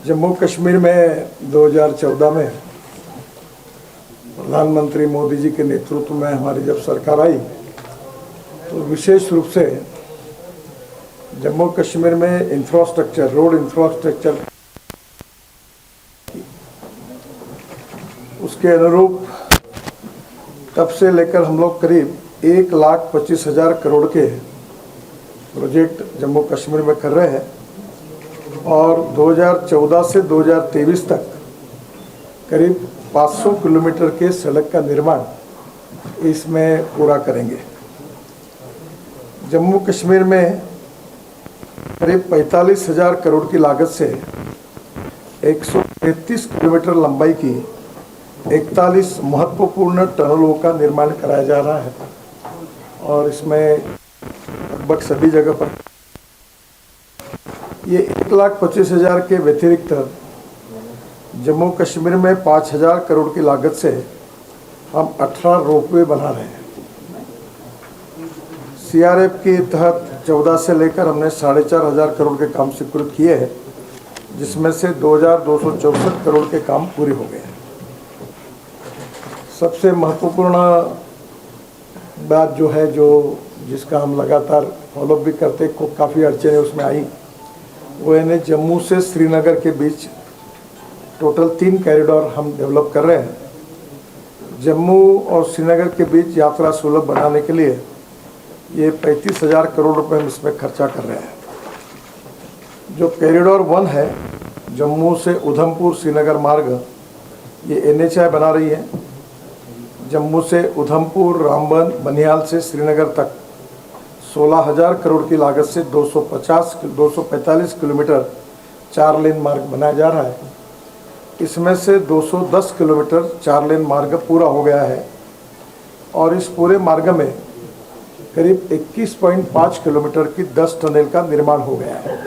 जम्मू कश्मीर में 2014 में प्रधानमंत्री मोदी जी के नेतृत्व में हमारी जब सरकार आई तो विशेष रूप से जम्मू कश्मीर में इंफ्रास्ट्रक्चर, रोड इंफ्रास्ट्रक्चर उसके अनुरूप तब से लेकर हम लोग करीब 1,25,000 करोड़ के प्रोजेक्ट जम्मू कश्मीर में कर रहे हैं और 2014 से 2023 तक करीब 500 किलोमीटर के सड़क का निर्माण इसमें पूरा करेंगे। जम्मू कश्मीर में करीब 45,000 करोड़ की लागत से 133 किलोमीटर लंबाई की 41 महत्वपूर्ण टनलों का निर्माण कराया जा रहा है और इसमें लगभग सभी जगह पर ये 1,25,000 के व्यतिरिक्त जम्मू कश्मीर में 5,000 करोड़ की लागत से हम 18 रोपवे बना रहे हैं। CRF के तहत 14 से लेकर हमने 4,500 करोड़ के काम स्वीकृत किए हैं, जिसमें से 2,264 करोड़ के काम पूरे हो गए हैं। सबसे महत्वपूर्ण बात जो है, जिसका हम लगातार फॉलोअप भी करते, को काफ़ी अड़चने उसमें आई, वो है जम्मू से श्रीनगर के बीच टोटल 3 कॉरिडोर हम डेवलप कर रहे हैं। जम्मू और श्रीनगर के बीच यात्रा सुलभ बनाने के लिए ये 35,000 करोड़ रुपए हम इसमें खर्चा कर रहे हैं। जो कॉरिडोर 1 है, जम्मू से उधमपुर श्रीनगर मार्ग, ये NHAI बना रही है। जम्मू से उधमपुर, रामबन, बनिहाल से श्रीनगर तक 16,000 करोड़ की लागत से 245 किलोमीटर 4 लेन मार्ग बनाया जा रहा है। इसमें से 210 किलोमीटर 4 लेन मार्ग पूरा हो गया है और इस पूरे मार्ग में करीब 21.5 किलोमीटर की 10 टनल का निर्माण हो गया है।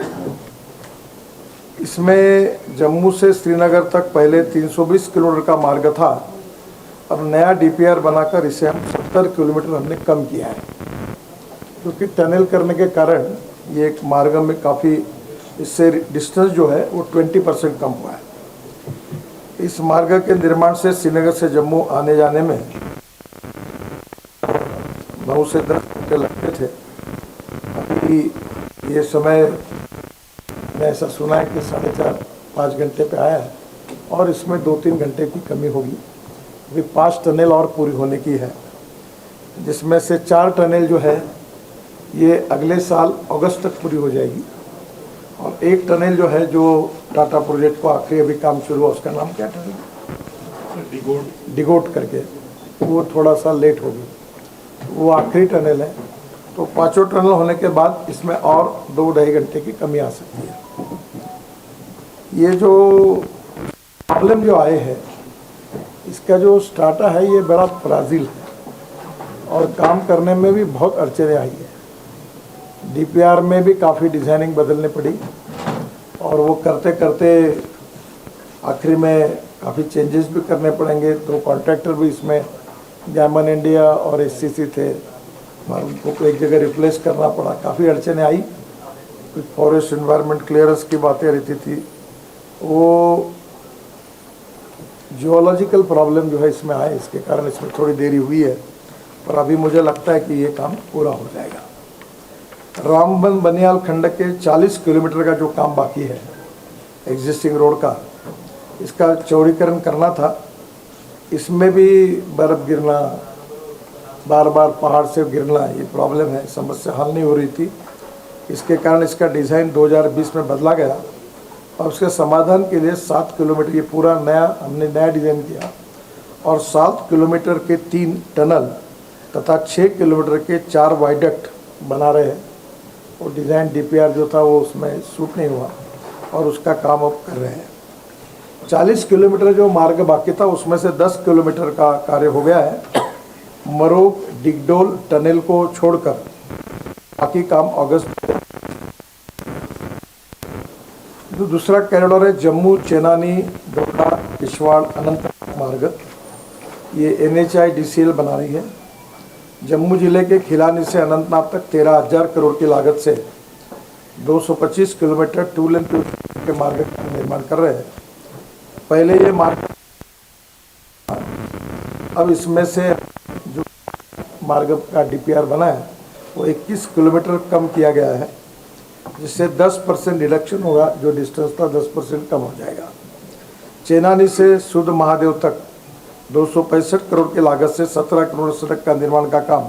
इसमें जम्मू से श्रीनगर तक पहले 320 किलोमीटर का मार्ग था, अब नया DPR बनाकर इसे हम 70 किलोमीटर हमने कम किया है, क्योंकि टनल करने के कारण ये एक मार्ग में काफ़ी, इससे डिस्टेंस जो है वो 20% कम हुआ है। इस मार्ग के निर्माण से श्रीनगर से जम्मू आने जाने में 9 से 10 घंटे लगते थे। अभी ये समय मैं ऐसा सुना है कि 4.5-5 घंटे पे आया है और इसमें 2-3 घंटे की कमी होगी। अभी 5 टनल और पूरी होने की है, जिसमें से 4 टनल जो है ये अगले साल अगस्त तक पूरी हो जाएगी और 1 टनल जो है, जो टाटा प्रोजेक्ट को आखिरी अभी काम शुरू हुआ, उसका नाम क्या टनल, डिगोट करके, वो थोड़ा सा लेट होगी, वो आखिरी टनल है। तो 5 टनल होने के बाद इसमें और 2-2.5 घंटे की कमी आ सकती है। ये जो प्रॉब्लम जो आए हैं, इसका जो स्टार्टा है ये बड़ा फ्राजिल है और काम करने में भी बहुत अड़चने आई है। DPR में भी काफ़ी डिज़ाइनिंग बदलनी पड़ी और वो करते करते आखिरी में काफ़ी चेंजेस भी करने पड़ेंगे। तो कॉन्ट्रैक्टर भी इसमें गैमन इंडिया और SCC थे और उनको एक जगह रिप्लेस करना पड़ा। काफ़ी अड़चने आई, कुछ फॉरेस्ट एनवायरनमेंट क्लियरेंस की बातें रहती थी, वो जियोलॉजिकल प्रॉब्लम जो है इसमें आए, इसके कारण इसमें थोड़ी देरी हुई है, पर अभी मुझे लगता है कि ये काम पूरा हो जाएगा। रामबन बनिहाल खंड के 40 किलोमीटर का जो काम बाकी है एग्जिस्टिंग रोड का, इसका चौड़ीकरण करना था। इसमें भी बर्फ़ गिरना, बार बार पहाड़ से गिरना, ये प्रॉब्लम है, समस्या हल नहीं हो रही थी। इसके कारण इसका डिज़ाइन 2020 में बदला गया और उसके समाधान के लिए 7 किलोमीटर, ये पूरा हमने नया डिज़ाइन किया और 7 किलोमीटर के 3 टनल तथा 6 किलोमीटर के 4 वाइडक्ट बना रहे हैं। वो डिज़ाइन DPR जो था वो उसमें सूट नहीं हुआ और उसका काम अब कर रहे हैं। 40 किलोमीटर जो मार्ग बाकी था उसमें से 10 किलोमीटर का कार्य हो गया है। मरोग डिगडोल टनल को छोड़कर बाकी काम अगस्त। जो दूसरा कॉरिडोर है जम्मू चेनानी डोडा किश्तवाड़ अनंतनाग मार्ग, ये NHAI DCL बना रही है। जम्मू जिले के खिलानी से अनंतनाग तक 13,000 करोड़ की लागत से 225 किलोमीटर 2 लेन के मार्ग का निर्माण कर रहे हैं। पहले ये मार्ग, अब इसमें से जो मार्ग का डीपीआर बना है वो 21 किलोमीटर कम किया गया है, जिससे 10% रिडक्शन होगा। जो डिस्टेंस था 10% कम हो जाएगा। चेनानी से शुद्ध महादेव तक 265 करोड़ की लागत से 17 करोड़ सड़क का निर्माण का काम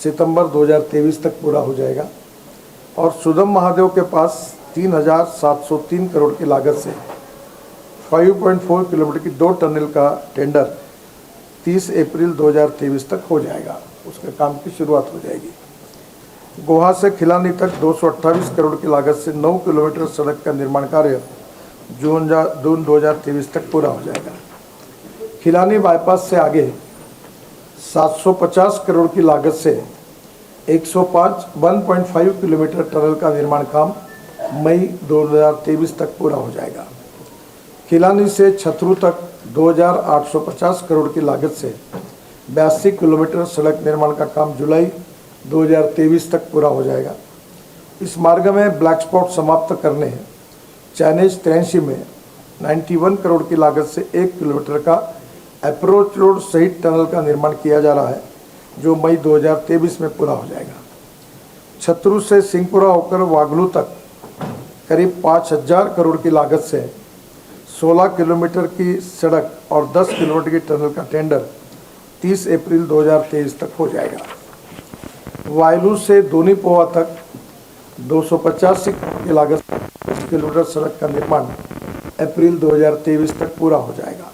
सितंबर 2023 तक पूरा हो जाएगा। और सुदम महादेव के पास 3,703 करोड़ की लागत से 5.4 किलोमीटर की 2 टनल का टेंडर 30 अप्रैल 2023 तक हो जाएगा। उसके काम की शुरुआत हो जाएगी। गोहा से खिलानी तक 228 करोड़ की लागत से 9 किलोमीटर सड़क का निर्माण कार्य जून 2023 तक पूरा हो जाएगा। खिलानी बाईपास से आगे 750 करोड़ की लागत से 1.5 किलोमीटर टनल का निर्माण काम मई 2023 तक पूरा हो जाएगा। खिलानी से छतरू तक 2,850 करोड़ की लागत से 82 किलोमीटर सड़क निर्माण का काम जुलाई 2023 तक पूरा हो जाएगा। इस मार्ग में ब्लैक स्पॉट समाप्त करने चाइनीज 83 में 91 करोड़ की लागत से 1 किलोमीटर का अप्रोच रोड सहित टनल का निर्माण किया जा रहा है, जो मई 2023 में पूरा हो जाएगा। छतरू से सिंहपुरा होकर वागलू तक करीब 5,000 करोड़ की लागत से 16 किलोमीटर की सड़क और 10 किलोमीटर की टनल का टेंडर 30 अप्रैल 2023 तक हो जाएगा। वायलू से दोनीपोवा तक 285 करोड़ की लागत से 10 किलोमीटर सड़क का निर्माण अप्रैल 2023 तक पूरा हो जाएगा।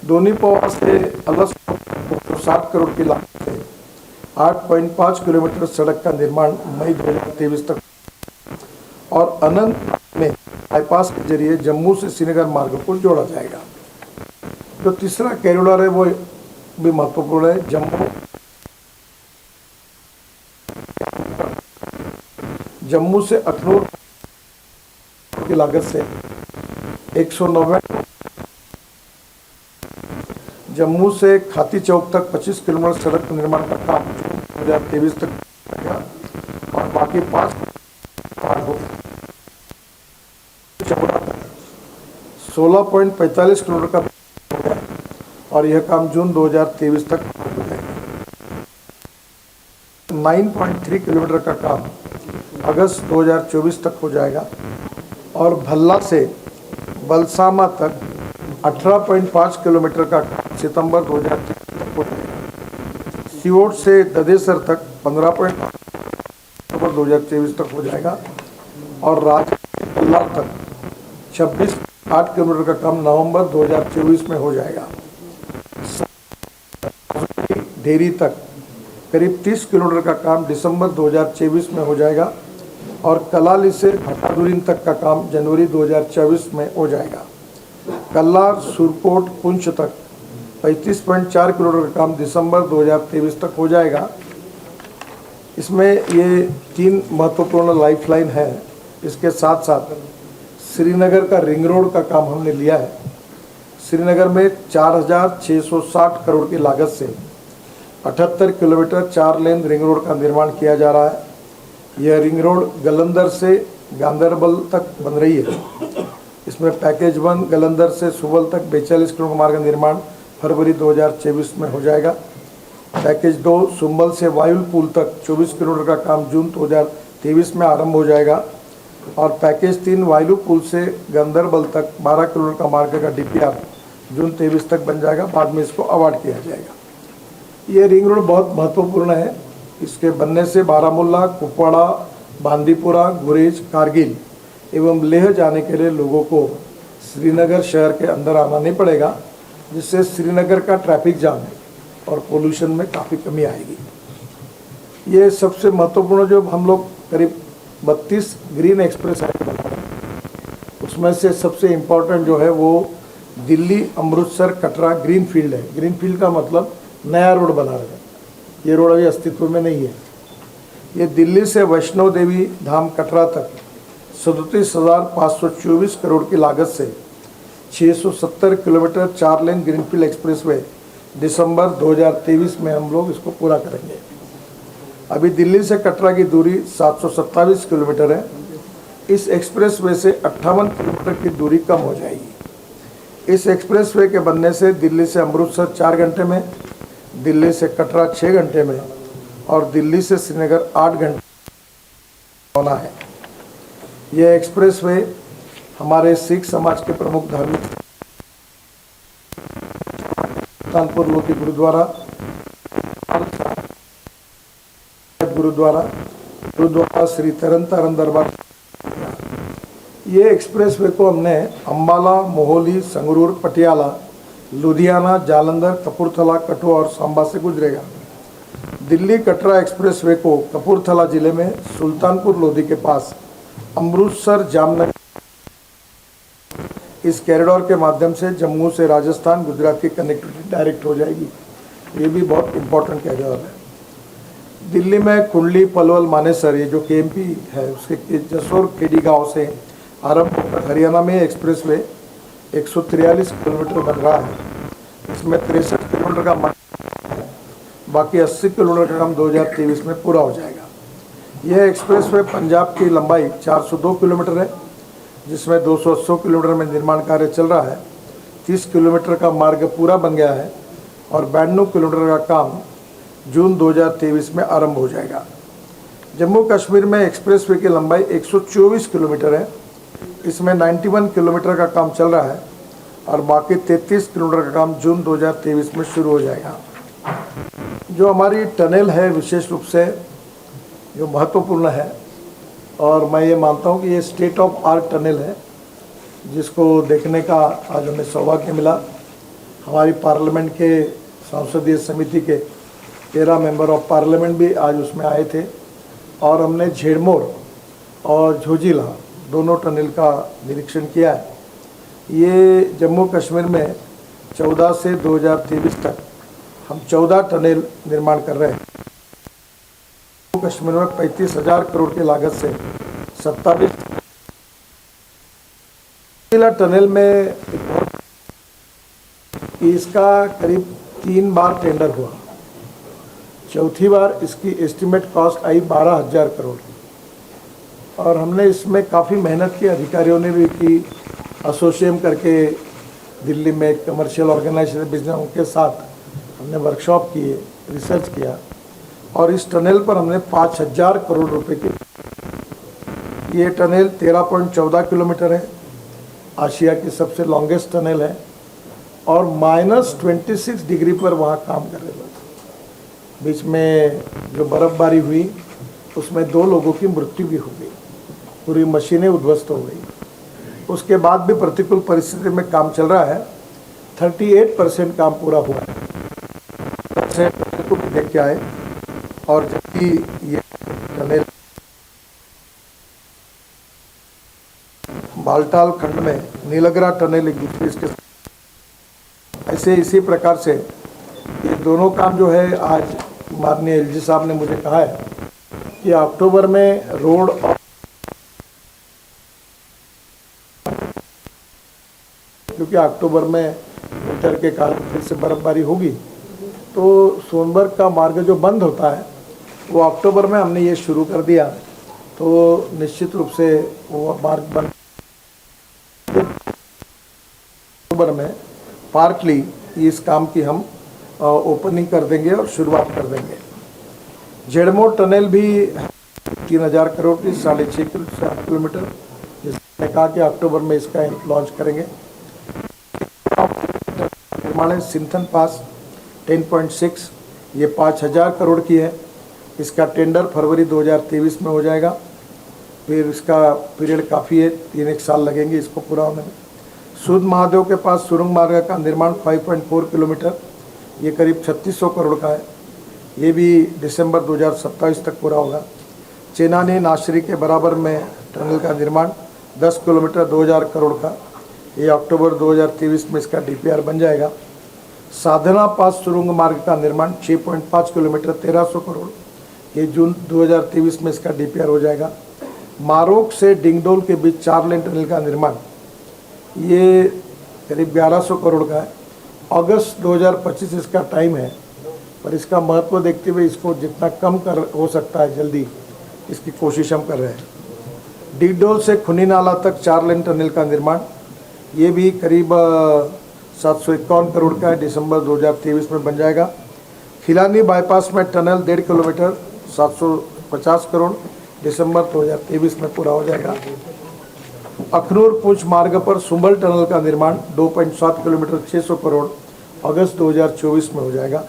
दोनीपोवा से अलस 260 करोड़ की लागत से 8.5 किलोमीटर सड़क का निर्माण मई 2023 तक और अनंत में बाईपास के जरिए जम्मू से श्रीनगर मार्ग को जोड़ा जाएगा। जो तीसरा कॉरिडोर है वो भी महत्वपूर्ण है। जम्मू से अखनूर की लागत से 190, जम्मू से खाती चौक तक 25 किलोमीटर सड़क निर्माण का काम 2023 तक होगा और बाकी 5 16.45 किलोमीटर का होगा और यह काम जून 2023 तक हो जाएगा। 9.3 किलोमीटर का काम अगस्त 2024 तक हो जाएगा और भल्ला से बलसामा तक 18.5 किलोमीटर का काम सितंबर 2023 तक हो जाएगा। सियोट से ददेसर तक 15.5 सितंबर 2023 तक हो जाएगा और राजगढ़ से कल्लार तक 26.8 किलोमीटर का काम नवंबर 2024 में हो जाएगा। डेरी तक करीब 30 किलोमीटर का काम दिसंबर 2024 में हो जाएगा और कलाली से भट्टादुरीन तक का काम जनवरी 2024 में हो जाएगा। कल्लार सुरकोट पुंछ तक 35.4 किलोमीटर का काम दिसंबर 2023 तक हो जाएगा। इसमें ये 3 महत्वपूर्ण लाइफलाइन है। इसके साथ साथ श्रीनगर का रिंग रोड का काम हमने लिया है। श्रीनगर में 4,660 करोड़ की लागत से 78 किलोमीटर 4 लेन रिंग रोड का निर्माण किया जा रहा है। यह रिंग रोड गलंदर से गांदरबल तक बन रही है। इसमें पैकेज 1 गलंदर से सुबल तक 42 किलोमीटर मार्ग का निर्माण फरवरी 2024 में हो जाएगा। पैकेज 2 सुंबल से वायुल पुल तक 24 किलोमीटर का काम जून 2023 में आरंभ हो जाएगा और पैकेज 3 वायुल पुल से गांदरबल तक 12 किलोमीटर का मार्ग का डीपीआर जून 23 तक बन जाएगा। बाद में इसको अवार्ड किया जाएगा। ये रिंग रोड बहुत महत्वपूर्ण है। इसके बनने से बारामूला, कुपवाड़ा, बांदीपुरा, गुरेज, कारगिल एवं लेह जाने के लिए लोगों को श्रीनगर शहर के अंदर आना नहीं पड़ेगा, जिससे श्रीनगर का ट्रैफिक जाम और पोल्यूशन में काफ़ी कमी आएगी। ये सबसे महत्वपूर्ण जो हम लोग करीब 32 ग्रीन एक्सप्रेस हाईवे बना रहे हैं, उसमें से सबसे इम्पोर्टेंट जो है वो दिल्ली अमृतसर कटरा ग्रीन फील्ड है। ग्रीन फील्ड का मतलब नया रोड बना रहे हैं। ये रोड अभी अस्तित्व में नहीं है। ये दिल्ली से वैष्णो देवी धाम कटरा तक 37,524 करोड़ की लागत से 670 किलोमीटर 4 लेन ग्रीनफील्ड एक्सप्रेसवे दिसंबर 2023 में हम लोग इसको पूरा करेंगे। अभी दिल्ली से कटरा की दूरी 727 किलोमीटर है। इस एक्सप्रेसवे से 58 किलोमीटर की दूरी कम हो जाएगी। इस एक्सप्रेसवे के बनने से दिल्ली से अमृतसर 4 घंटे में, दिल्ली से कटरा 6 घंटे में और दिल्ली से श्रीनगर 8 घंटे होना है। यह एक्सप्रेसवे हमारे सिख समाज के प्रमुख धार्मिक सुल्तानपुर लोधी गुरुद्वारा श्री तरन तारण दरबार, ये एक्सप्रेसवे को हमने अम्बाला, मोहाली, संगरूर, पटियाला, लुधियाना, जालंधर, कपूरथला, कठुआ और सांबा से गुजरेगा। दिल्ली कटरा एक्सप्रेसवे को कपूरथला जिले में सुल्तानपुर लोधी के पास अमृतसर जामनगर इस कॉरिडोर के माध्यम से जम्मू से राजस्थान, गुजरात की कनेक्टिविटी डायरेक्ट हो जाएगी। ये भी बहुत इम्पोर्टेंट कॉरिडोर है। दिल्ली में कुंडली, पलवल, मानेसर, ये जो केएमपी है उसके जसोर खेड़ी गांव से आरंभ होकर हरियाणा में एक्सप्रेसवे 143 किलोमीटर बन रहा है। इसमें 63 किलोमीटर का मार्ग है, बाकी 80 किलोमीटर का काम 2023 में पूरा हो जाएगा। यह एक्सप्रेसवे पंजाब की लंबाई 402 किलोमीटर है, जिसमें 280 किलोमीटर में निर्माण कार्य चल रहा है। 30 किलोमीटर का मार्ग पूरा बन गया है और 92 किलोमीटर का काम जून 2023 में आरंभ हो जाएगा। जम्मू कश्मीर में एक्सप्रेसवे की लंबाई 124 किलोमीटर है। इसमें 91 किलोमीटर का काम चल रहा है और बाकी 33 किलोमीटर का काम जून 2023 में शुरू हो जाएगा। जो हमारी टनल है विशेष रूप से जो महत्वपूर्ण है और मैं ये मानता हूँ कि ये स्टेट ऑफ आर्ट टनल है, जिसको देखने का आज हमें सौभाग्य मिला। हमारी पार्लियामेंट के संसदीय समिति के 13 मेंबर ऑफ पार्लियामेंट भी आज उसमें आए थे और हमने झेड़मोर और झोजिला दोनों टनल का निरीक्षण किया है। ये जम्मू कश्मीर में 14 से 2023 तक हम 14 टनल निर्माण कर रहे हैं। जम्मू कश्मीर में 35,000 करोड़ की लागत से 27 टनल में इसका करीब 3 बार टेंडर हुआ। चौथी बार इसकी एस्टिमेट कॉस्ट आई 12,000 करोड़ और हमने इसमें काफ़ी मेहनत की, अधिकारियों ने भी की। एसोसिएम करके दिल्ली में एक कमर्शियल ऑर्गेनाइजेशन बिजनेस के साथ हमने वर्कशॉप किए, रिसर्च किया और इस टनल पर हमने 5,000 करोड़ रुपए की। ये टनल 13.14 किलोमीटर है, आशिया की सबसे लॉन्गेस्ट टनल है और -26 डिग्री पर वहाँ काम कर रहे थे। बीच में जो बर्फबारी हुई उसमें 2 लोगों की मृत्यु भी हो गई, पूरी मशीनें उद्ध्वस्त हो गई। उसके बाद भी प्रतिकूल परिस्थिति में काम चल रहा है। 38% काम पूरा हुआ है। देख के आए और जबकि ये टनल बालटाल खंड में नीलगरा टनल एक दूसरे इसके ऐसे इसी प्रकार से ये दोनों काम जो है आज माननीय एलजी साहब ने मुझे कहा है कि अक्टूबर में रोड और क्योंकि अक्टूबर में विंटर के कारण फिर से बर्फबारी होगी तो सोनबर्ग का मार्ग जो बंद होता है वो अक्टूबर में हमने ये शुरू कर दिया, तो निश्चित रूप से वो मार्ग बंद अक्टूबर में पार्टली इस काम की हम ओपनिंग कर देंगे और शुरुआत कर देंगे। झेड़मोर टनल भी 3,000 करोड़ की 6.5 किलोमीटर, जिसने कहा कि अक्टूबर में इसका लॉन्च करेंगे। निर्माण सिंथन पास 10.6, ये 5,000 करोड़ की है। इसका टेंडर फरवरी 2023 में हो जाएगा। फिर इसका पीरियड काफ़ी है, 3-1 साल लगेंगे इसको पूरा होने में। सूद महादेव के पास सुरंग मार्ग का निर्माण 5.4 किलोमीटर, ये करीब 3600 करोड़ का है। ये भी दिसंबर 2027 तक पूरा होगा। चेनानी नाशरी के बराबर में टनल का निर्माण 10 किलोमीटर 2000 करोड़ का, ये अक्टूबर 2023 में इसका डीपीआर बन जाएगा। साधना पास सुरंग मार्ग का निर्माण 6.5 किलोमीटर 1300 करोड़, ये जून 2023 में इसका डीपीआर हो जाएगा। मारोक से डिंगडोल के बीच 4 लेन टनल का निर्माण, ये करीब 1100 करोड़ का है। अगस्त 2025 इसका टाइम है, पर इसका महत्व देखते हुए इसको जितना कम कर हो सकता है जल्दी इसकी कोशिश हम कर रहे हैं। डिगडोल से खुनी नाला तक 4 लेन टनल का निर्माण, ये भी करीब 751 करोड़ का है, दिसंबर 2023 में बन जाएगा। खिलानी बाईपास में टनल 1.5 किलोमीटर 750 करोड़, दिसंबर 2023 में पूरा हो जाएगा। अखनूर पुंछ मार्ग पर सुंबल टनल का निर्माण 2.7 किलोमीटर 600 करोड़, अगस्त 2024 में हो जाएगा।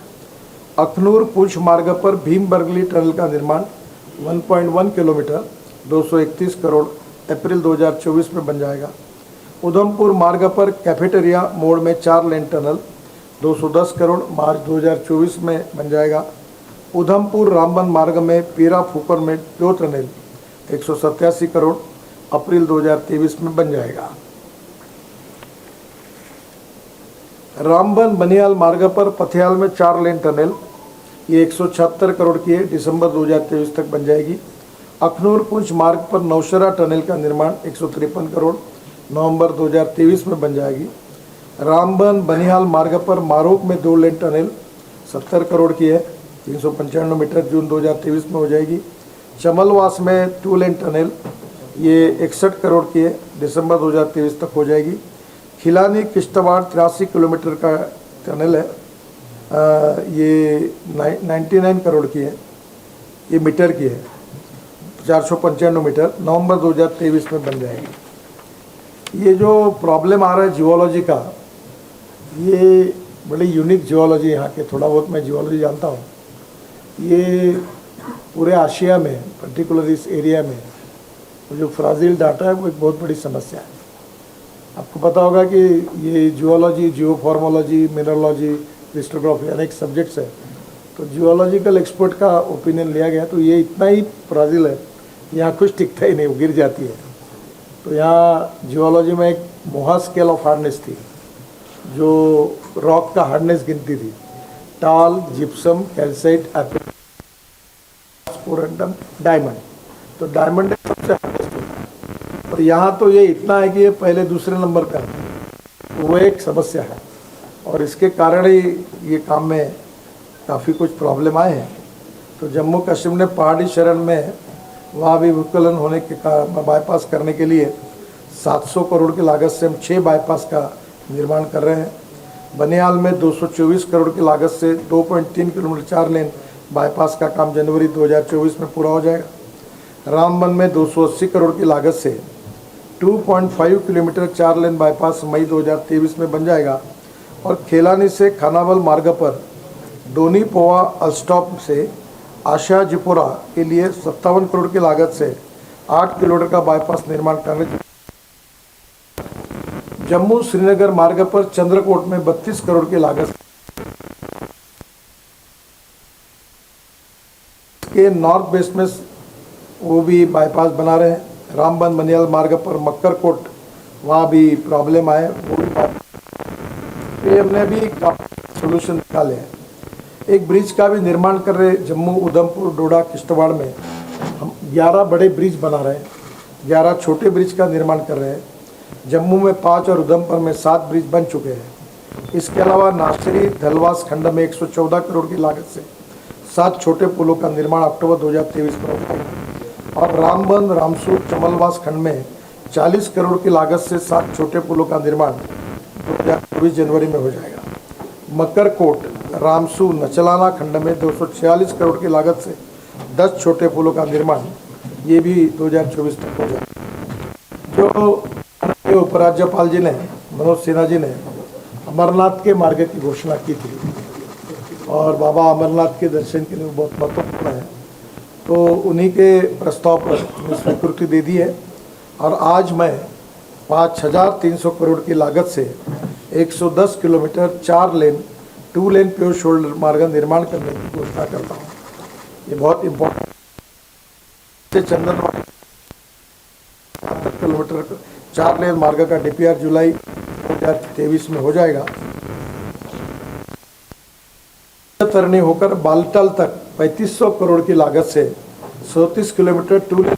अखनूर पुंछ मार्ग पर भीम बरगली टनल का निर्माण 1.1 किलोमीटर 231 करोड़, अप्रैल 2024 में बन जाएगा। उधमपुर मार्ग पर कैफेटेरिया मोड़ में 4 लेन टनल 210 करोड़, मार्च 2024 में बन जाएगा। उधमपुर रामबन मार्ग में पीरा फूपर में 2 टनल 187 करोड़, अप्रैल 2023 में बन जाएगा। रामबन बनियाल मार्ग पर पथियाल में 4 लेन टनल, ये 176 करोड़ की है, दिसंबर 2023 तक बन जाएगी। अखनूर पुंछ मार्ग पर नौशरा टनल का निर्माण 153 करोड़, नवंबर 2023 में बन जाएगी। रामबन बनिहाल मार्ग पर मारोक में 2 लेन टनल 70 करोड़ की है, 395 मीटर, जून 2023 में हो जाएगी। चमलवास में 2 लेन टनल, ये 61 करोड़ की है, दिसंबर 2023 तक हो जाएगी। खिलानी किश्तवाड़ 83 किलोमीटर का टनल है, ये 99 करोड़ की है, ये मीटर की है, 495 मीटर, नवंबर 2023 में बन जाएगी। ये जो प्रॉब्लम आ रहा है जियोलॉजी का, ये बड़ी यूनिक जियोलॉजी यहाँ के, थोड़ा बहुत मैं जियोलॉजी जानता हूँ। ये पूरे एशिया में, पर्टिकुलर इस एरिया में जो फ्राजिल डाटा है वो एक बहुत बड़ी समस्या है। आपको पता होगा कि ये जियोलॉजी, जियोफॉर्मोलॉजी, मिनरोलॉजी, क्रिस्टोग्राफी अनेक सब्जेक्ट्स है, तो जियोलॉजिकल एक्सपर्ट का ओपिनियन लिया गया, तो ये इतना ही फ्राजिल है, यहाँ कुछ टिकता ही नहीं, वो गिर जाती है। तो यहाँ जियोलॉजी में एक मोहा स्केल ऑफ हार्डनेस थी, जो रॉक का हार्डनेस गिनती थी, टाल, जिप्सम, कैल्साइट, स्पोरेंटम, डायमंड। तो डायमंड सबसे हार्डेस्ट होता है, और यहाँ तो ये इतना है कि ये पहले दूसरे नंबर पर है, वो एक समस्या है, और इसके कारण ही ये काम में काफ़ी कुछ प्रॉब्लम आए हैं। तो जम्मू कश्मीर ने पहाड़ी शरण में वहाँ भी भूस्खलन होने के कारण बाईपास करने के लिए 700 करोड़ की लागत से हम 6 बाईपास का निर्माण कर रहे हैं। बनियाल में 224 करोड़ की लागत से 2.3 किलोमीटर 4 लेन बाईपास का काम जनवरी 2024 में पूरा हो जाएगा। रामबन में 280 करोड़ की लागत से 2.5 किलोमीटर 4 लेन बाईपास मई 2023 में बन जाएगा। और खेलानी से खानावल मार्ग पर डोनी पोवा अलस्टॉप से आशाजीपुरा के लिए 57 करोड़ की लागत से 8 किलोमीटर का बाईपास निर्माण करने जम्मू श्रीनगर मार्ग पर चंद्रकोट में 32 करोड़ की लागत के नॉर्थ वेस्ट में वो भी बाईपास बना रहे हैं। रामबन बनियाल मार्ग पर मक्करकोट, वहाँ भी प्रॉब्लम आए, वो भी हमने भी सोल्यूशन निकाले हैं। एक ब्रिज का भी निर्माण कर रहे, जम्मू, उधमपुर, डोडा, किश्तवाड़ में हम 11 बड़े ब्रिज बना रहे हैं, 11 छोटे ब्रिज का निर्माण कर रहे हैं। जम्मू में 5 और उधमपुर में 7 ब्रिज बन चुके हैं। इसके अलावा नासिरी धलवास खंड में 114 करोड़ की लागत से 7 छोटे पुलों का निर्माण अक्टूबर 2023 में होगा। और रामबन, रामसूर, चमलवास खंड में 40 करोड़ की लागत से 7 छोटे पुलों का निर्माण 2024 जनवरी में हो जाएगा। मक्करकोट, रामसू, नचलाना खंड में 246 करोड़ की लागत से 10 छोटे पुलों का निर्माण, ये भी 2024 तक हो जाएगा। जो उपराज्यपाल जी ने, मनोज सिन्हा जी ने अमरनाथ के मार्ग की घोषणा की थी, और बाबा अमरनाथ के दर्शन के लिए बहुत महत्वपूर्ण है, तो उन्हीं के प्रस्ताव पर स्वीकृति दे दी है। और आज मैं 5300 करोड़ की लागत से 110 किलोमीटर 4 लेन 2 लेन प्योर शोल्डर मार्ग निर्माण करने की घोषणा करता हूँ। ये बहुत इम्पोर्टेंट। चंदनवाड़ी 70 किलोमीटर 4 लेन मार्ग का डीपीआर जुलाई 2023 में हो जाएगा। तरनी होकर बालटाल तक 3500 करोड़ की लागत से 37 किलोमीटर 2 लेन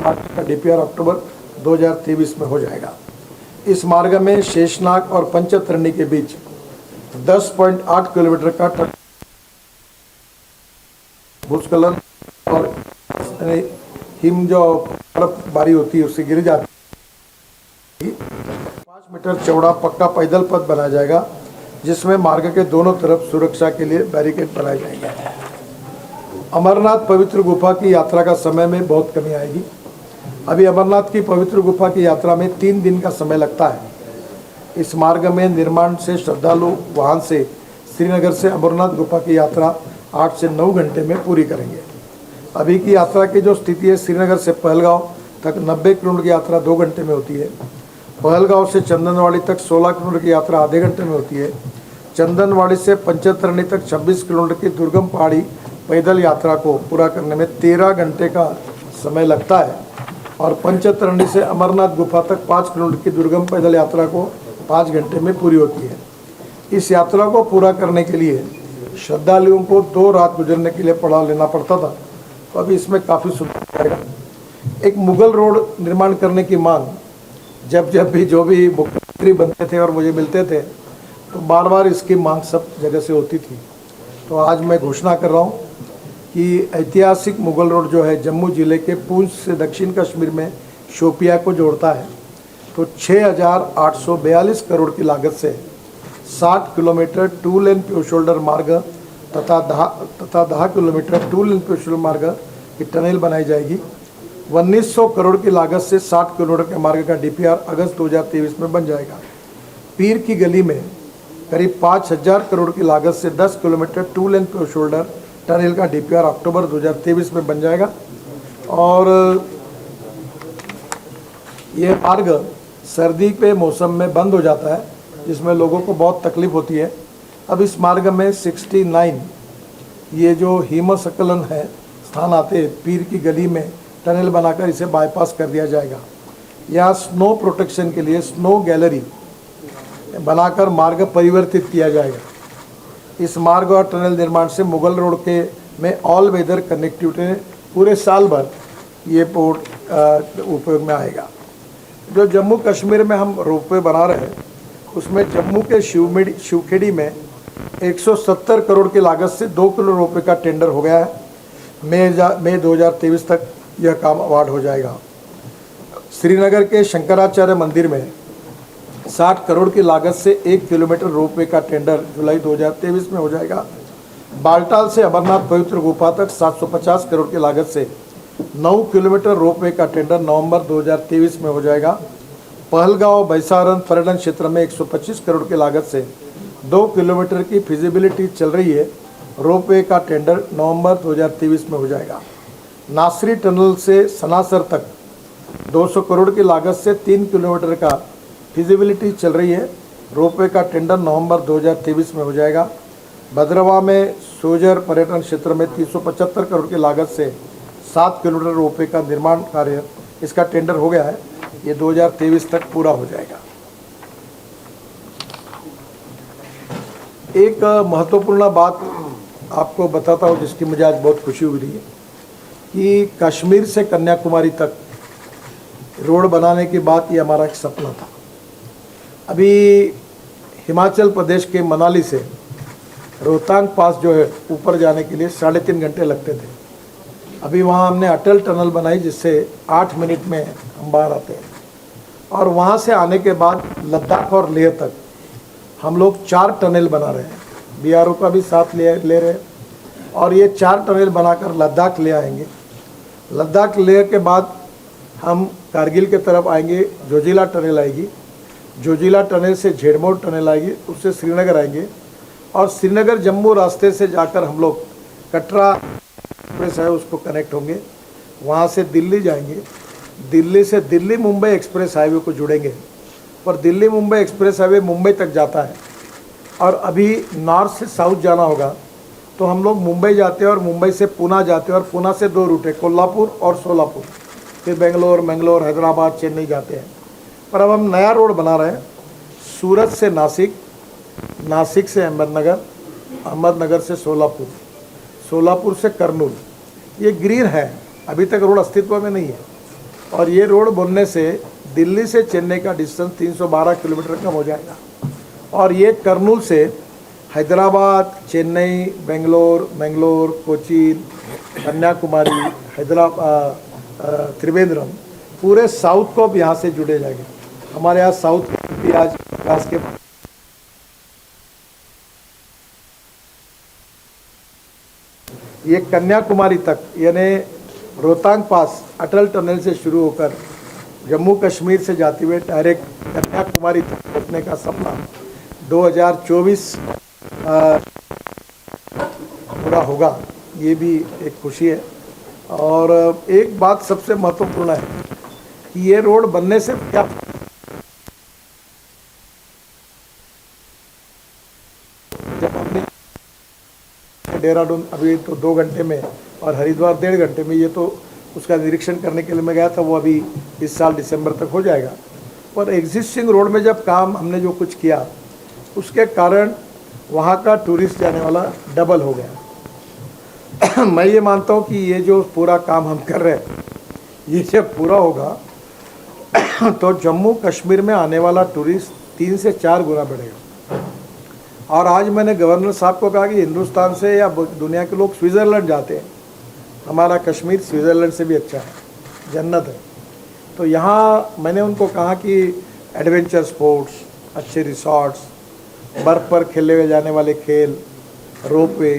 मार्ग का डीपीआर अक्टूबर 2023 में हो जाएगा। इस मार्ग में शेषनाग और पंचतरणी के बीच 10.8 किलोमीटर का भूस्खलन और हिम जो बर्फबारी होती है उससे गिर जाती है। 5 मीटर चौड़ा पक्का पैदल पथ बनाया जाएगा, जिसमें मार्ग के दोनों तरफ सुरक्षा के लिए बैरिकेड बनाए जाएंगे। अमरनाथ पवित्र गुफा की यात्रा का समय में बहुत कमी आएगी। अभी अमरनाथ की पवित्र गुफा की यात्रा में 3 दिन का समय लगता है। इस मार्ग में निर्माण से श्रद्धालु वाहन से श्रीनगर से अमरनाथ गुफा की यात्रा 8 से 9 घंटे में पूरी करेंगे। अभी की यात्रा की जो स्थिति है, श्रीनगर से पहलगांव तक 90 किलोमीटर की यात्रा 2 घंटे में होती है। पहलगांव से चंदनवाड़ी तक 16 किलोमीटर की यात्रा आधे घंटे में होती है। चंदनवाड़ी से पंचतरणी तक 26 किलोमीटर की दुर्गम पहाड़ी पैदल यात्रा को पूरा करने में 13 घंटे का समय लगता है। और पंचतरणी से अमरनाथ गुफा तक 5 किलोमीटर की दुर्गम पैदल यात्रा को 5 घंटे में पूरी होती है। इस यात्रा को पूरा करने के लिए श्रद्धालुओं को 2 रात गुजरने के लिए पड़ाव लेना पड़ता था, तो अभी इसमें काफ़ी सुधार आएगा। एक मुगल रोड निर्माण करने की मांग जब भी जो भी मुख्यमंत्री बनते थे और मुझे मिलते थे, तो बार बार इसकी मांग सब जगह से होती थी। तो आज मैं घोषणा कर रहा हूँ कि ऐतिहासिक मुगल रोड जो है जम्मू ज़िले के पूंछ से दक्षिण कश्मीर में शोपिया को जोड़ता है, तो 6,842 करोड़ की लागत से 60 किलोमीटर 2 लेन प्योर शोल्डर मार्ग तथा 10 किलोमीटर 2 लेन प्योर शोल्डर मार्ग की टनल बनाई जाएगी। 1900 करोड़ की लागत से 60 किलोमीटर के मार्ग का डीपीआर अगस्त 2023 में बन जाएगा। पीर की गली में करीब 5,000 करोड़ की लागत से 10 किलोमीटर 2 लेन प्योर शोल्डर टनल का डीपीआर अक्टूबर 2023 में बन जाएगा। और ये मार्ग सर्दी के मौसम में बंद हो जाता है, जिसमें लोगों को बहुत तकलीफ होती है। अब इस मार्ग में 69 ये जो हिमस्खलन है स्थान आते हैं, पीर की गली में टनल बनाकर इसे बाईपास कर दिया जाएगा। यहाँ स्नो प्रोटेक्शन के लिए स्नो गैलरी बनाकर मार्ग परिवर्तित किया जाएगा। इस मार्ग और टनल निर्माण से मुगल रोड के में ऑल वेदर कनेक्टिविटी पूरे साल भर ये पोर्ट उपयोग में आएगा। जो जम्मू कश्मीर में हम रोपवे बना रहे हैं, उसमें जम्मू के शिवखेड़ी में 170 करोड़ की लागत से 2 किलो रोपवे का टेंडर हो गया है। मई 2023 तक यह काम अवार्ड हो जाएगा। श्रीनगर के शंकराचार्य मंदिर में 60 करोड़ की लागत से 1 किलोमीटर रोपवे का टेंडर जुलाई 2023 में हो जाएगा। बालटाल से अमरनाथ पवित्र गुफा तक 750 करोड़ की लागत से 9 किलोमीटर रोपवे का टेंडर नवंबर 2023 में हो जाएगा। पहलगांव बैसारन पर्यटन क्षेत्र में 125 करोड़ की लागत से 2 किलोमीटर की फिजिबिलिटी चल रही है, रोपवे का टेंडर नवंबर 2023 में हो जाएगा। नासरी टनल से सनासर तक 200 करोड़ की लागत से 3 किलोमीटर का फिजिबिलिटी चल रही है, रोपवे का टेंडर नवंबर 2023 में हो जाएगा। भद्रवाह में सोजर पर्यटन क्षेत्र में 375 करोड़ की लागत से 7 किलोमीटर रोपवे का निर्माण कार्य, इसका टेंडर हो गया है, ये 2023 तक पूरा हो जाएगा। एक महत्वपूर्ण बात आपको बताता हूँ जिसकी मुझे आज बहुत खुशी हुई है कि कश्मीर से कन्याकुमारी तक रोड बनाने की बात, ये हमारा एक सपना था। अभी हिमाचल प्रदेश के मनाली से रोहतांग पास जो है ऊपर जाने के लिए 3.5 घंटे लगते थे। अभी वहाँ हमने अटल टनल बनाई, जिससे 8 मिनट में हम बाहर आते हैं। और वहाँ से आने के बाद लद्दाख और लेह तक हम लोग 4 टनल बना रहे हैं। बीआरओ का भी साथ ले रहे हैं और ये 4 टनल बनाकर लद्दाख ले आएंगे। लद्दाख लेह के बाद हम कारगिल के तरफ आएंगे, जोजिला टनल आएगी। जोजिला टनल से झेड़मोड़ टनल आएगी, उससे श्रीनगर आएंगे और श्रीनगर जम्मू रास्ते से जाकर हम लोग कटरा एक्सप्रेस है उसको कनेक्ट होंगे, वहाँ से दिल्ली जाएंगे। दिल्ली से दिल्ली मुंबई एक्सप्रेस हाईवे को जुड़ेंगे और दिल्ली मुंबई एक्सप्रेस हाईवे मुंबई तक जाता है। और अभी नॉर्थ से साउथ जाना होगा तो हम लोग मुंबई जाते हैं और मुंबई से पूना जाते हैं और पूना से 2 रूट है, कोल्हापुर और सोलापुर, फिर बेंगलोर, मंगलोर, हैदराबाद, चेन्नई जाते हैं। पर अब हम नया रोड बना रहे हैं, सूरत से नासिक, नासिक से अहमदनगर, अहमदनगर से सोलापुर, सोलापुर से करनूल। ये ग्रीन है, अभी तक रोड अस्तित्व में नहीं है। और ये रोड बनने से दिल्ली से चेन्नई का डिस्टेंस 312 किलोमीटर कम हो जाएगा। और ये करनूल से हैदराबाद, चेन्नई, बेंगलोर, मंगलोर, कोचीन, कन्याकुमारी, हैदराबाद, त्रिवेंद्रम, पूरे साउथ को अब यहाँ से जुड़े जाएंगे। हमारे यहाँ साउथ भी आज विकास के ये कन्याकुमारी तक यानी रोहतांग पास अटल टनल से शुरू होकर जम्मू कश्मीर से जाते हुए डायरेक्ट कन्याकुमारी तक पहुंचने का सपना 2024 पूरा होगा, ये भी एक खुशी है। और एक बात सबसे महत्वपूर्ण है कि ये रोड बनने से क्या, जब हमने देहरादून अभी तो 2 घंटे में और हरिद्वार 1.5 घंटे में, ये तो उसका निरीक्षण करने के लिए मैं गया था, वो अभी इस साल दिसंबर तक हो जाएगा। पर एग्जिस्टिंग रोड में जब काम हमने जो कुछ किया उसके कारण वहाँ का टूरिस्ट जाने वाला डबल हो गया। मैं ये मानता हूँ कि ये जो पूरा काम हम कर रहे हैं ये जब पूरा होगा तो जम्मू कश्मीर में आने वाला टूरिस्ट 3 से 4 गुना बढ़ेगा। और आज मैंने गवर्नर साहब को कहा कि हिंदुस्तान से या दुनिया के लोग स्विट्ज़रलैंड जाते हैं, हमारा कश्मीर स्विट्ज़रलैंड से भी अच्छा है, जन्नत है। तो यहाँ मैंने उनको कहा कि एडवेंचर स्पोर्ट्स, अच्छे रिसॉर्ट्स, बर्फ़ पर खेले हुए जाने वाले खेल, रोपवे,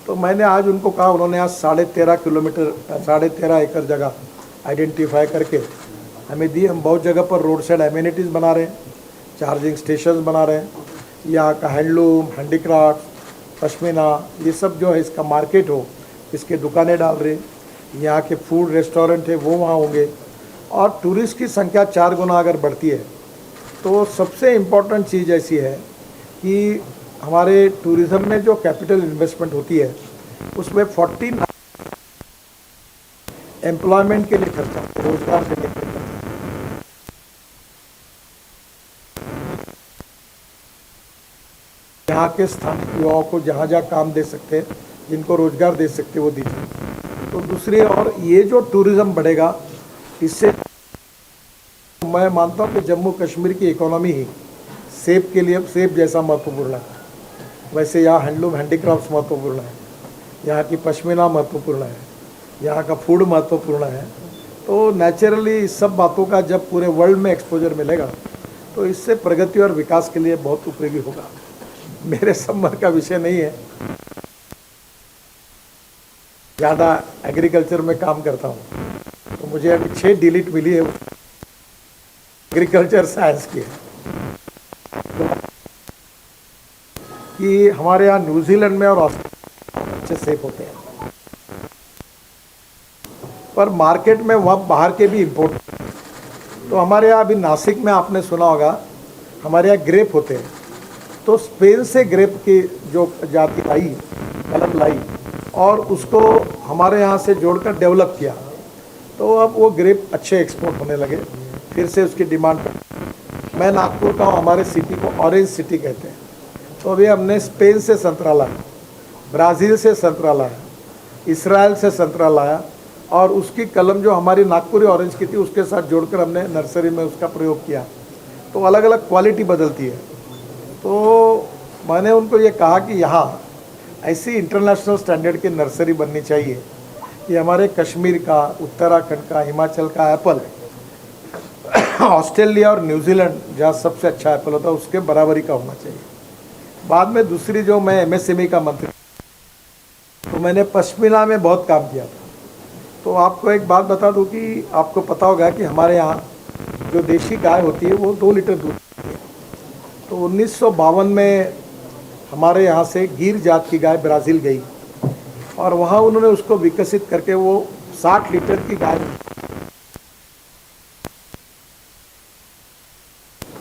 तो मैंने आज उनको कहा, उन्होंने आज 13.5 किलोमीटर 13.5 एकड़ जगह आइडेंटिफाई करके हमें दी। हम बहुत जगह पर रोड साइड एमिनिटीज़ बना रहे हैं, चार्जिंग स्टेशन बना रहे हैं, यहाँ का हैंडलूम, हैंडीक्राफ्ट, पश्मीना, ये सब जो है इसका मार्केट हो, इसके दुकानें डाल रहे हैं। यहाँ के फूड रेस्टोरेंट है वो वहाँ होंगे। और टूरिस्ट की संख्या 4 गुना अगर बढ़ती है तो सबसे इम्पोर्टेंट चीज़ ऐसी है कि हमारे टूरिज़्म में जो कैपिटल इन्वेस्टमेंट होती है उसमें 49 एम्प्लॉयमेंट के लिए खर्चा, रोजगार के लिए खर्चा। यहाँ के स्थानीय युवाओं को जहाँ जहाँ काम दे सकते हैं, जिनको रोजगार दे सकते वो दीजिए। तो दूसरी और ये जो टूरिज़्म बढ़ेगा, इससे मैं मानता हूँ कि जम्मू कश्मीर की इकोनॉमी ही सेब के लिए सेब जैसा महत्वपूर्ण है। वैसे यहाँ हैंडलूम हैंडीक्राफ्ट्स महत्वपूर्ण है, यहाँ की पश्मीना महत्वपूर्ण है, यहाँ का फूड महत्वपूर्ण है। तो नेचुरली इस सब बातों का जब पूरे वर्ल्ड में एक्सपोजर मिलेगा तो इससे प्रगति और विकास के लिए बहुत उपयोगी होगा। मेरे संबंध का विषय नहीं है, ज़्यादा एग्रीकल्चर में काम करता हूँ, तो मुझे अभी 6 डिलीट मिली है, एग्रीकल्चर साइंस की है। कि हमारे यहाँ न्यूजीलैंड में और ऑस्ट्रेलिया अच्छे सेब होते हैं, पर मार्केट में वह बाहर के भी इम्पोर्ट। तो हमारे यहाँ अभी नासिक में आपने सुना होगा, हमारे यहाँ ग्रेप होते हैं, तो स्पेन से ग्रेप की जो जाति आई, कलम लाई, और उसको हमारे यहाँ से जोड़कर डेवलप किया, तो अब वो ग्रेप अच्छे एक्सपोर्ट होने लगे, फिर से उसकी डिमांड। मैं नागपुर का हूँ, हमारे सिटी को ऑरेंज सिटी कहते हैं। तो अभी हमने स्पेन से संतरा लाया, ब्राज़ील से संतरा लाया, इसराइल से संतरा लाया, और उसकी कलम जो हमारी नागपुरी ऑरेंज की थी उसके साथ जोड़कर हमने नर्सरी में उसका प्रयोग किया। तो अलग अलग क्वालिटी बदलती है। तो मैंने उनको ये कहा कि यहाँ ऐसी इंटरनेशनल स्टैंडर्ड की नर्सरी बननी चाहिए कि हमारे कश्मीर का, उत्तराखंड का, हिमाचल का एप्पल ऑस्ट्रेलिया और न्यूजीलैंड जहाँ सबसे अच्छा एप्पल होता है उसके बराबरी का होना चाहिए। बाद में दूसरी जो मैं एमएसएमई का मंत्री, तो मैंने पश्मीना में बहुत काम किया था। तो आपको एक बात बता दूं कि आपको पता होगा कि हमारे यहाँ जो देशी गाय होती है वो 2 लीटर दूध देती है। तो 1952 में हमारे यहाँ से गिर जात की गाय ब्राज़ील गई और वहाँ उन्होंने उसको विकसित करके वो 60 लीटर की गाय,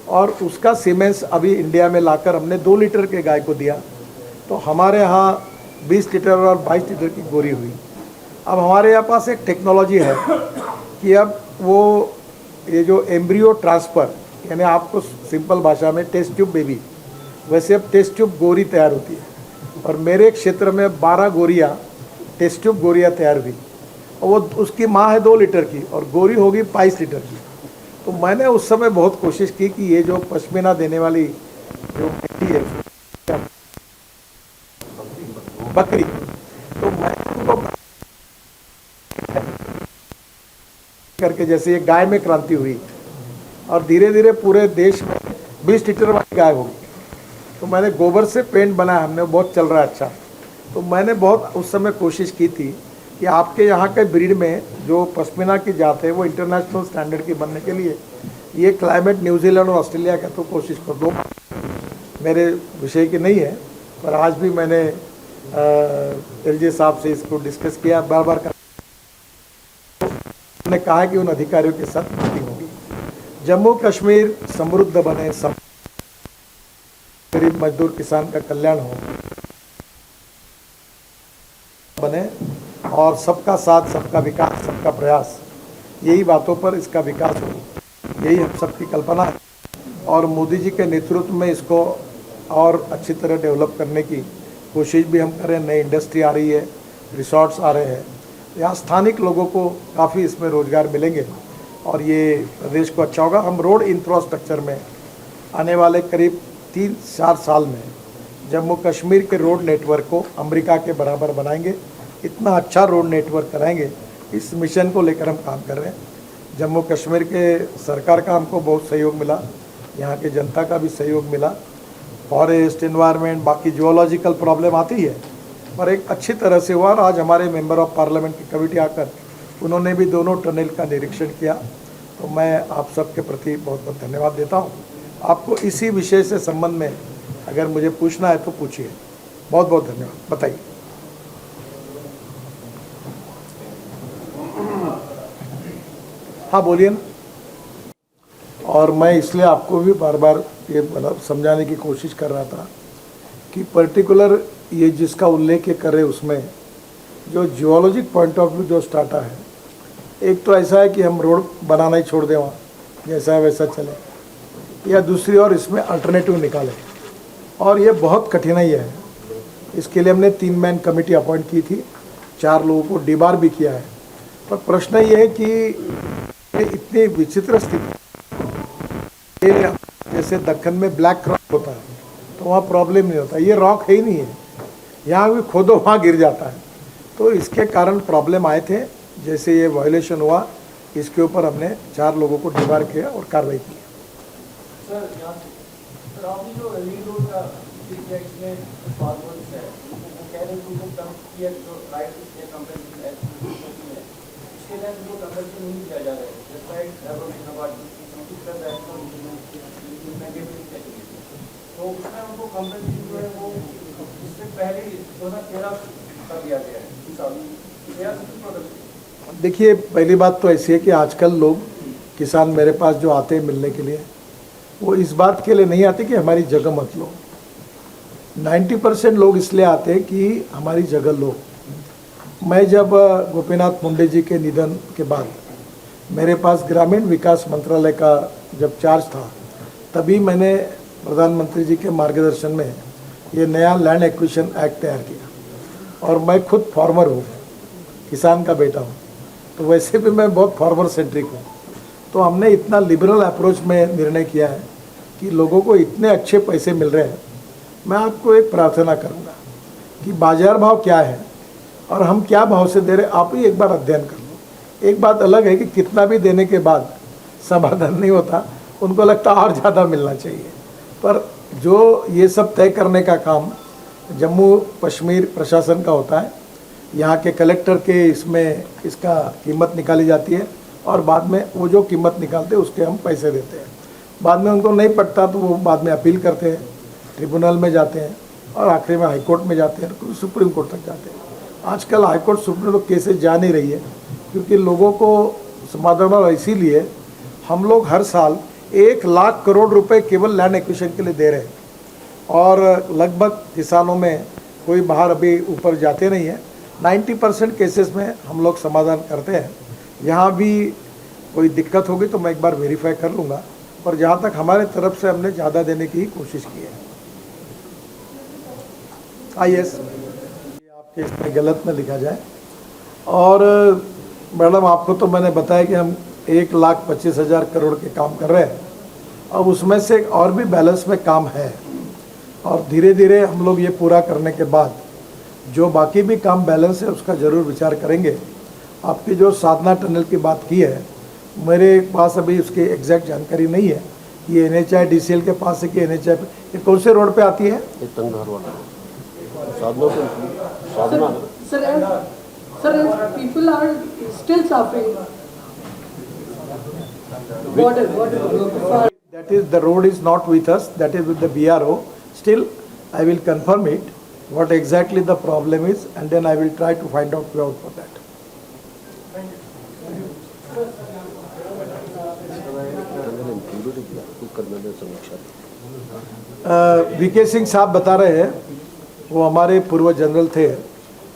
और उसका सीमेंस अभी इंडिया में लाकर हमने 2 लीटर के गाय को दिया। तो हमारे यहाँ 20 लीटर और 22 लीटर की गोरी हुई। अब हमारे यहाँ पास एक टेक्नोलॉजी है कि अब वो ये जो एम्ब्रियो ट्रांसफ़र, यानी आपको सिंपल भाषा में टेस्ट ट्यूब बेबी, वैसे अब टेस्ट ट्यूब गोरी तैयार होती है। और मेरे क्षेत्र में 12 गोरियाँ टेस्ट ट्यूब गोरियाँ तैयार हुई, और वो उसकी माँ है 2 लीटर की और गोरी होगी 22 लीटर की। तो मैंने उस समय बहुत कोशिश की कि ये जो पश्मीना देने वाली जो बेटी है बकरी, तो मैं उनको करके, जैसे ये गाय में क्रांति हुई और धीरे धीरे पूरे देश में 20 लीटर वाली गाय होगी। तो मैंने गोबर से पेंट बनाया, हमने बहुत चल रहा है अच्छा। तो मैंने बहुत उस समय कोशिश की थी कि आपके यहाँ के ब्रीड में जो पश्मीना की जात है वो इंटरनेशनल स्टैंडर्ड की बनने के लिए ये क्लाइमेट न्यूजीलैंड और ऑस्ट्रेलिया का तो कोशिश कर दो। मेरे विषय की नहीं है, पर आज भी मैंने एलजे साहब से इसको डिस्कस किया, बार बार उन्होंने कहा कि उन अधिकारियों के साथ मीटिंग होगी। जम्मू कश्मीर समृद्ध बने, गरीब मजदूर किसान का कल्याण हो बने और सबका साथ, सबका विकास, सबका प्रयास, यही बातों पर इसका विकास हो, यही हम सबकी कल्पना है। और मोदी जी के नेतृत्व में इसको और अच्छी तरह डेवलप करने की कोशिश भी हम करें। नई इंडस्ट्री आ रही है, रिसोर्ट्स आ रहे हैं, यहाँ स्थानिक लोगों को काफ़ी इसमें रोज़गार मिलेंगे और ये प्रदेश को अच्छा होगा। हम रोड इंफ्रास्ट्रक्चर में आने वाले करीब 3-4 साल में जम्मू कश्मीर के रोड नेटवर्क को अमेरिका के बराबर बनाएंगे, इतना अच्छा रोड नेटवर्क कराएंगे। इस मिशन को लेकर हम काम कर रहे हैं। जम्मू कश्मीर के सरकार का हमको बहुत सहयोग मिला, यहाँ के जनता का भी सहयोग मिला। फॉरेस्ट, इन्वायरमेंट, बाकी जियोलॉजिकल प्रॉब्लम आती है, पर एक अच्छी तरह से हुआ। और आज हमारे मेंबर ऑफ पार्लियामेंट की कमेटी आकर उन्होंने भी दोनों टनल का निरीक्षण किया। तो मैं आप सबके प्रति बहुत बहुत धन्यवाद देता हूँ। आपको इसी विषय से संबंध में अगर मुझे पूछना है तो पूछिए। बहुत बहुत धन्यवाद। बताइए। हाँ बोलिए ना। और मैं इसलिए आपको भी बार बार ये मतलब समझाने की कोशिश कर रहा था कि पर्टिकुलर ये जिसका उल्लेख कर रहे उसमें जो जियोलॉजिक पॉइंट ऑफ व्यू जो स्टार्टा है, एक तो ऐसा है कि हम रोड बनाना ही छोड़ दें, वहाँ जैसा है वैसा चले, या दूसरी ओर इसमें अल्टरनेटिव निकालें। और ये बहुत कठिनाई है। इसके लिए हमने 3 मैन कमेटी अपॉइंट की थी, 4 लोगों को डिबार भी किया है। पर प्रश्न ये है कि इतनी विचित्र स्थिति, जैसे दक्कन में ब्लैक रॉक होता है तो वहाँ प्रॉब्लम नहीं होता, ये रॉक है ही नहीं है, यहाँ भी खोदो वहाँ गिर जाता है। तो इसके कारण प्रॉब्लम आए थे। जैसे ये वायलेशन हुआ, इसके ऊपर हमने 4 लोगों को डिबार किया और कार्रवाई की। तो उसमें उनको कंपनी जो है वो इससे पहले 2013 कर दिया गया है। देखिए, पहली बात तो ऐसी है कि आजकल लोग किसान मेरे पास जो आते हैं मिलने के लिए, वो इस बात के लिए नहीं आते कि हमारी जगह मत लो। 90% लोग इसलिए आते हैं कि हमारी जगह लो। मैं जब गोपीनाथ मुंडे जी के निधन के बाद मेरे पास ग्रामीण विकास मंत्रालय का जब चार्ज था, तभी मैंने प्रधानमंत्री जी के मार्गदर्शन में ये नया लैंड एक्विजिशन एक्ट तैयार किया। और मैं खुद फार्मर हूँ, किसान का बेटा हूँ, तो वैसे भी मैं बहुत फार्मर सेंट्रिक हूँ। तो हमने इतना लिबरल अप्रोच में निर्णय किया है कि लोगों को इतने अच्छे पैसे मिल रहे हैं। मैं आपको एक प्रार्थना करूँगा कि बाजार भाव क्या है और हम क्या भाव से दे रहे, आप ही एक बार अध्ययन कर लो। एक बात अलग है कि कितना भी देने के बाद समाधान नहीं होता, उनको लगता और ज़्यादा मिलना चाहिए। पर जो ये सब तय करने का काम जम्मू कश्मीर प्रशासन का होता है, यहाँ के कलेक्टर के इसमें इसका कीमत निकाली जाती है और बाद में वो जो कीमत निकालते हैं उसके हम पैसे देते हैं। बाद में उनको नहीं पड़ता तो वो बाद में अपील करते हैं, ट्रिब्यूनल में जाते हैं और आखिरी में हाई कोर्ट में जाते हैं, सुप्रीम कोर्ट तक जाते हैं। आजकल high court supreme court cases जा नहीं रही है क्योंकि लोगों को समाधान, इसीलिए हम लोग हर साल 1 लाख करोड़ रुपए केवल लैंड एक्विजिशन के लिए दे रहे हैं। और लगभग किसानों में कोई बाहर अभी ऊपर जाते नहीं है। 90% केसेस में हम लोग समाधान करते हैं। यहाँ भी कोई दिक्कत होगी तो मैं एक बार वेरीफाई कर लूँगा, पर जहाँ तक हमारे तरफ से हमने ज़्यादा देने की ही कोशिश की है। IS आपके इसमें गलत न लिखा जाए। और मैडम आपको तो मैंने बताया कि हम 1,25,000 करोड़ के काम कर रहे हैं। अब उसमें से और भी बैलेंस में काम है और धीरे धीरे हम लोग ये पूरा करने के बाद जो बाकी भी काम बैलेंस है उसका ज़रूर विचार करेंगे। आपकी जो साधना टनल की बात की है मेरे पास अभी उसकी एग्जैक्ट जानकारी नहीं है। ये NHI DCL के पास है कि NHI ये कौन से रोड पे आती है? ये तंगधार वाला साधना से साधना Sir, people are still suffering. Water. That is, the road is not with us, that is with the BRO. Still, I will confirm it, what exactly the problem is, and then I will try to find out way out for that. VK Singh साहब बता रहे हैं, वो हमारे पूर्व general थे,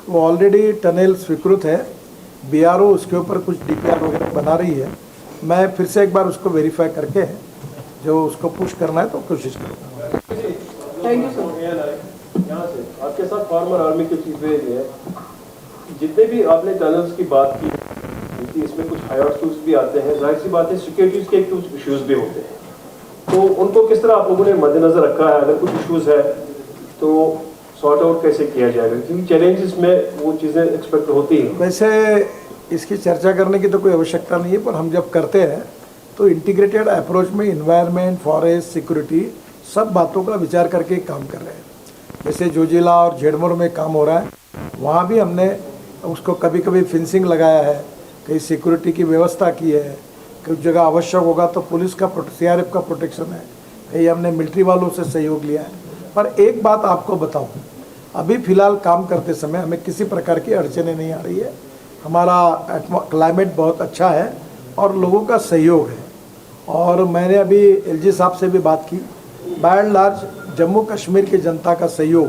वो already tunnel स्वीकृत है, BRO उसके ऊपर कुछ DPR वगैरह बना रही है। मैं फिर से एक बार उसको वेरीफाई करके जो उसको पुश करना है तो कोशिश करूँगा। Thank you, sir. यहाँ से आपके साथ फार्मर आर्मी की चीज़ें ये है, जितने भी आपने टनल्स की बात की कि इसमें कुछ हायर इश्यूज भी आते हैं, जाहिर सी बात है सिक्योरिटीज के कुछ इश्यूज भी होते हैं, तो उनको किस तरह आप लोगों ने मद्देनजर रखा है? अगर कुछ इश्यूज है तो सॉर्ट आउट कैसे किया जाएगा, क्योंकि चैलेंजेस में वो चीज़ें एक्सपेक्ट होती हैं। वैसे इसकी चर्चा करने की तो कोई आवश्यकता नहीं है, पर हम जब करते हैं तो इंटीग्रेटेड अप्रोच में इन्वायरमेंट, फॉरेस्ट, सिक्योरिटी सब बातों का विचार करके काम कर रहे हैं। जैसे जोजिला और झेड़मोर में काम हो रहा है, वहाँ भी हमने उसको कभी कभी फेंसिंग लगाया है, कहीं सिक्योरिटी की व्यवस्था की है, कुछ जगह आवश्यक होगा तो पुलिस का CRF का प्रोटेक्शन है, कहीं हमने मिलिट्री वालों से सहयोग लिया है। पर एक बात आपको बताऊं, अभी फ़िलहाल काम करते समय हमें किसी प्रकार की अड़चनें नहीं आ रही है। हमारा क्लाइमेट बहुत अच्छा है और लोगों का सहयोग है। और मैंने अभी LG साहब से भी बात की, by and large Jammu Kashmir की जनता का सहयोग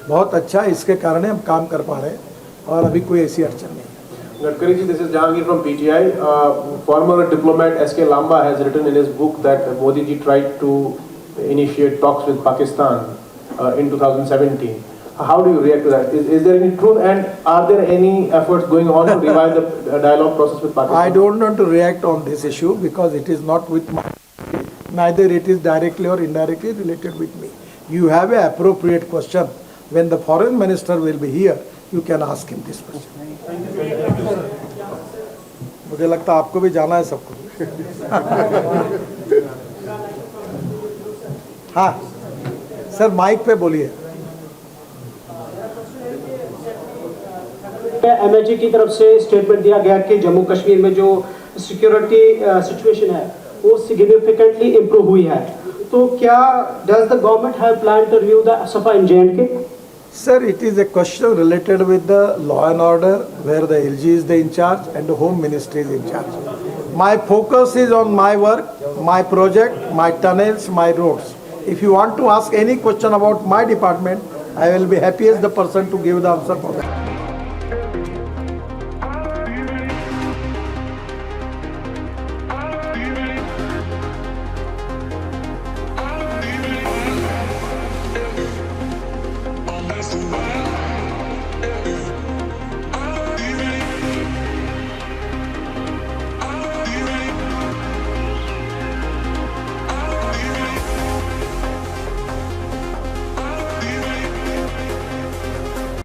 बहुत अच्छा है, इसके कारण हम काम कर पा रहे हैं और अभी कोई ऐसी अड़चन नहीं है। Gadkari ji, this is Jahangir from PTI. Former diplomat S.K. Lamba has written in his book that Modi ji tried to initiate talks with Pakistan in 2017. How do you react to that? Is there any truth, and are there any efforts going on to revive the dialogue process with Pakistan? I don't want to react on this issue because it is not with my, neither it is directly or indirectly related with me. You have an appropriate question. When the foreign minister will be here, you can ask him this question. मुझे लगता है आपको भी जाना है सबको। हाँ sir, mic पे बोलिए। MHA की तरफ से स्टेटमेंट दिया गया कि जम्मू कश्मीर में जो सिक्योरिटी सिचुएशन है वो सिग्निफिकेंटली इम्प्रूव हुई है, तो क्या does the government have plan to review the AFSPA in J&K? Sir, it is a question related with the law and order, where the LG is the in charge and the Home Ministry is in charge. My focus is on my work, my project, my tunnels, my roads. If you want to ask any question about my department, I will be happiest the person to give the answer for that.